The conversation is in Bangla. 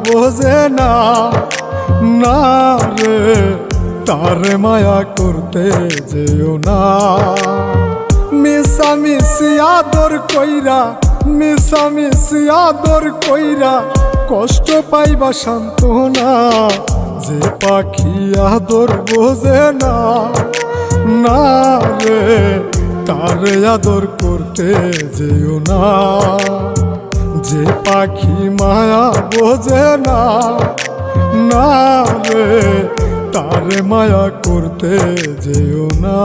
বোঝে না না রে, তারে মায়া করতে যেও না। মিশামিশি আদর কইরা, মিশামিশি আদর কইরা কষ্ট পাইবা সান্ত্বনা। যে পাখি আদর বোঝে না না রে, তারে আদর করতে যেও না। যে পাখি মায়া বোঝে না না রে, তারে মায়া করতে যেও না।